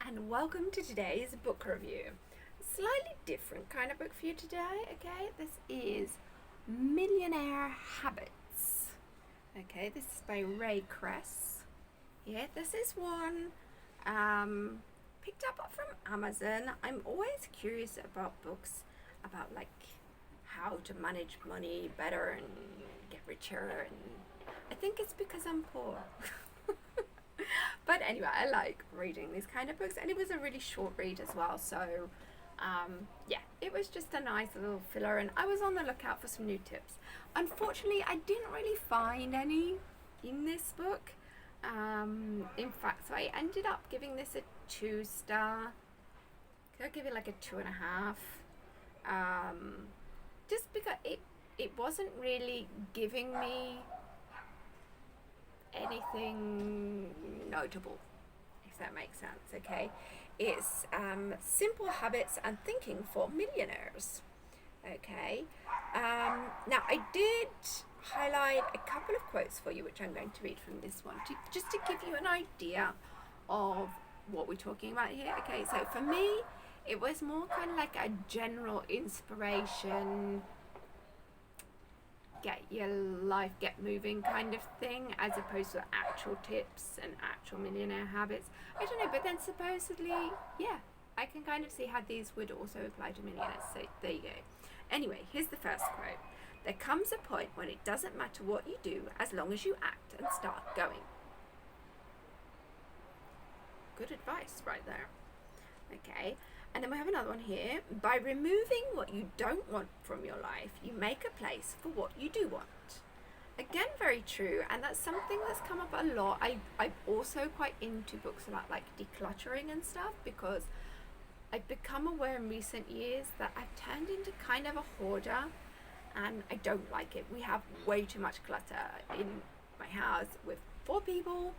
and welcome to today's book review. A slightly different kind of book for you today, okay? This is Millionaire Habits. Okay, this is by Ray Cress. Yeah, this is one picked up from Amazon. I'm always curious about books about like how to manage money better and get richer, and I think it's because I'm poor. But anyway, I like reading these kind of books, and it was a really short read as well. So, yeah, it was just a nice little filler, and I was on the lookout for some new tips. Unfortunately, I didn't really find any in this book. In fact, so I ended up giving this a 2-star. I'll give it like a 2.5. Just because it wasn't really giving me anything notable, if that makes sense. Okay, it's Simple Habits and Thinking for Millionaires. Okay, now I did highlight a couple of quotes for you, which I'm going to read from this one, just to give you an idea of what we're talking about here. Okay, so for me, it was more kind of like a general inspiration, get your life, get moving kind of thing, as opposed to actual tips and actual millionaire habits. I don't know, but then supposedly, yeah, I can kind of see how these would also apply to millionaires. So there you go. Anyway, here's the first quote. There comes a point when it doesn't matter what you do as long as you act and start going. Good advice right there. Okay. And then we have another one here. By removing what you don't want from your life, you make a place for what you do want. Again, very true. And that's something that's come up a lot. I'm also quite into books about like decluttering and stuff, because I've become aware in recent years that I've turned into kind of a hoarder, and I don't like it. We have way too much clutter in my house with 4 people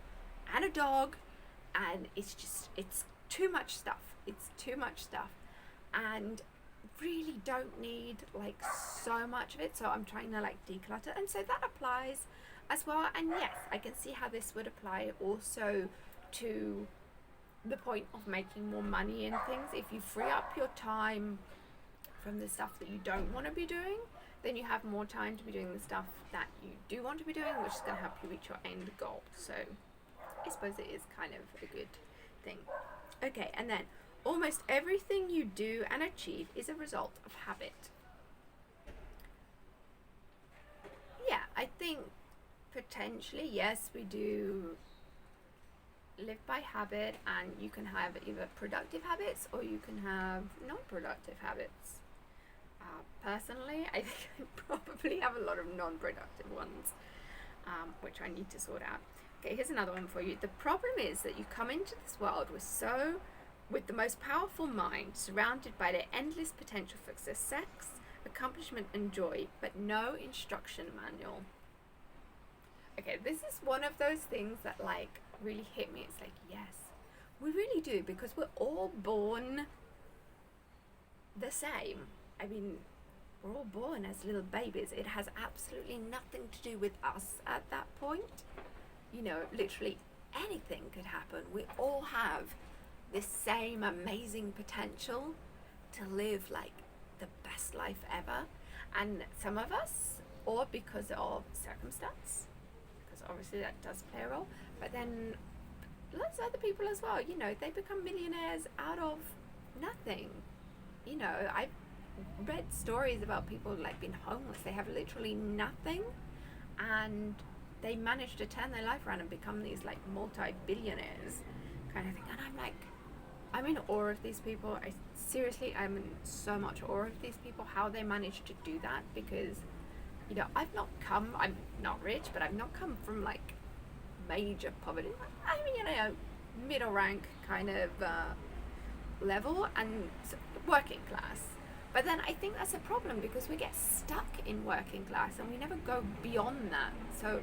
and a dog, and it's too much stuff. It's too much stuff, and really don't need like so much of it. So I'm trying to like declutter, and so that applies as well. And yes, I can see how this would apply also to the point of making more money and things. If you free up your time from the stuff that you don't want to be doing, then you have more time to be doing the stuff that you do want to be doing, which is going to help you reach your end goal. So I suppose it is kind of a good thing. Okay, and then almost everything you do and achieve is a result of habit. Yeah, I think potentially, yes, we do live by habit, and you can have either productive habits or you can have non-productive habits. Personally, I think I probably have a lot of non-productive ones, which I need to sort out. Okay, here's another one for you. The problem is that you come into this world with the most powerful mind, surrounded by the endless potential for success, accomplishment, and joy, but no instruction manual. Okay, this is one of those things that like really hit me. It's like, yes, we really do, because we're all born the same. I mean, we're all born as little babies. It has absolutely nothing to do with us at that point. You know, literally anything could happen. We all have this same amazing potential to live like the best life ever. And some of us, or because of circumstance, because obviously that does play a role, but then lots of other people as well, you know, they become millionaires out of nothing. You know, I've read stories about people like being homeless. They have literally nothing, and they manage to turn their life around and become these like multi-billionaires kind of thing. And I'm like, I'm in awe of these people. I'm in so much awe of these people, how they manage to do that, because, you know, I'm not rich, but I've not come from like major poverty. I mean, you know, middle rank kind of level, and working class. But then I think that's a problem, because we get stuck in working class and we never go beyond that. So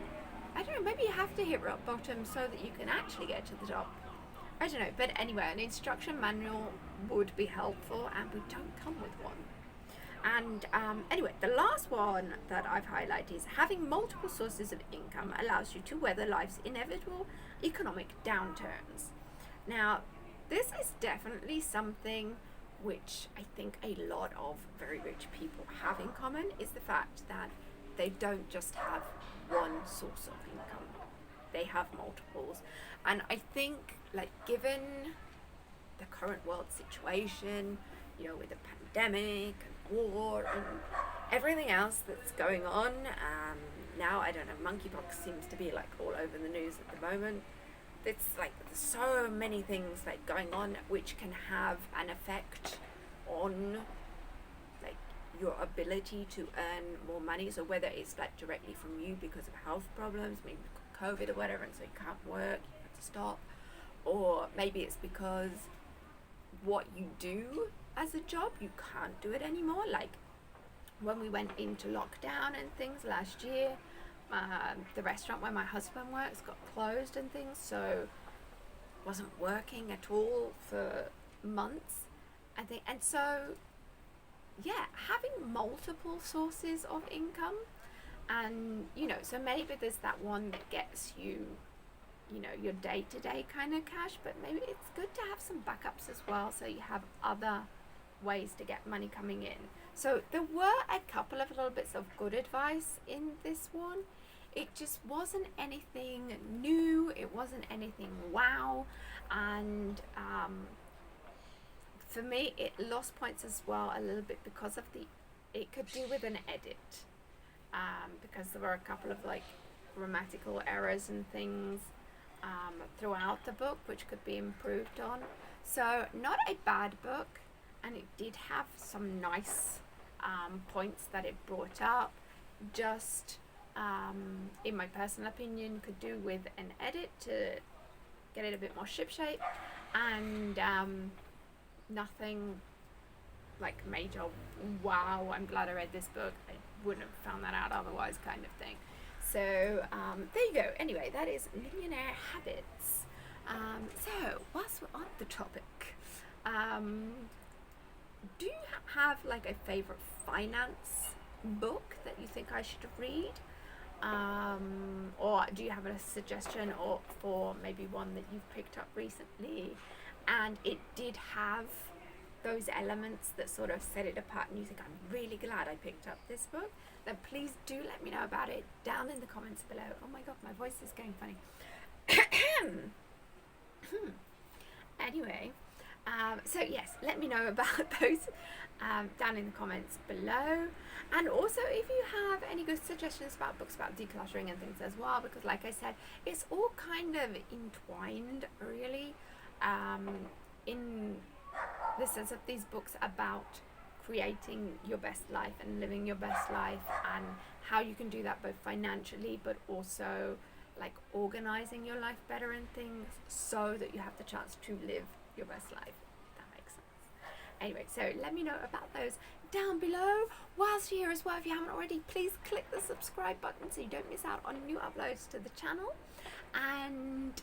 I don't know, maybe you have to hit rock bottom so that you can actually get to the top. I don't know, but anyway, an instruction manual would be helpful, and we don't come with one. And anyway, the last one that I've highlighted is having multiple sources of income allows you to weather life's inevitable economic downturns. Now, this is definitely something which I think a lot of very rich people have in common, is the fact that they don't just have one source of income. They have multiples. And I think, like, given the current world situation, you know, with the pandemic and war and everything else that's going on, now, I don't know, monkeypox seems to be like all over the news at the moment. It's like there's so many things like going on which can have an effect on like your ability to earn more money. So whether it's like directly from you because of health problems, maybe COVID or whatever, and so you can't work, you have to stop, or maybe it's because what you do as a job, you can't do it anymore. Like when we went into lockdown and things last year, the restaurant where my husband works got closed and things, so wasn't working at all for months, I think. And so yeah, having multiple sources of income, and you know, so maybe there's that one that gets you, you know, your day-to-day kind of cash, but maybe it's good to have some backups as well, so you have other ways to get money coming in. So there were a couple of little bits of good advice in this one. It just wasn't anything new, it wasn't anything wow, and for me it lost points as well a little bit because of it could do with an edit, because there were a couple of like grammatical errors and things throughout the book which could be improved on. So not a bad book, and it did have some nice points that it brought up, just in my personal opinion could do with an edit to get it a bit more shipshape, and nothing like major wow, I'm glad I read this book, I wouldn't have found that out otherwise kind of thing. So there you go. Anyway, that is Millionaire Habits. So whilst we're on the topic, do you have like a favorite finance book that you think I should read, or do you have a suggestion or for maybe one that you've picked up recently and it did have those elements that sort of set it apart and you think, I'm really glad I picked up this book? Then please do let me know about it down in the comments below. Oh my god, my voice is going funny. Anyway, so yes, let me know about those down in the comments below. And also if you have any good suggestions about books about decluttering and things as well, because like I said, it's all kind of entwined really, in the sense of these books about creating your best life and living your best life, and how you can do that both financially but also like organizing your life better and things so that you have the chance to live your best life. That makes sense. Anyway, so let me know about those down below. Whilst you're here as well, if you haven't already, please click the subscribe button so you don't miss out on new uploads to the channel. And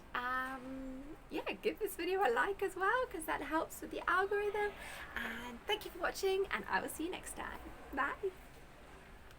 yeah, give this video a like as well, because that helps with the algorithm. And thank you for watching, and I will see you next time. Bye.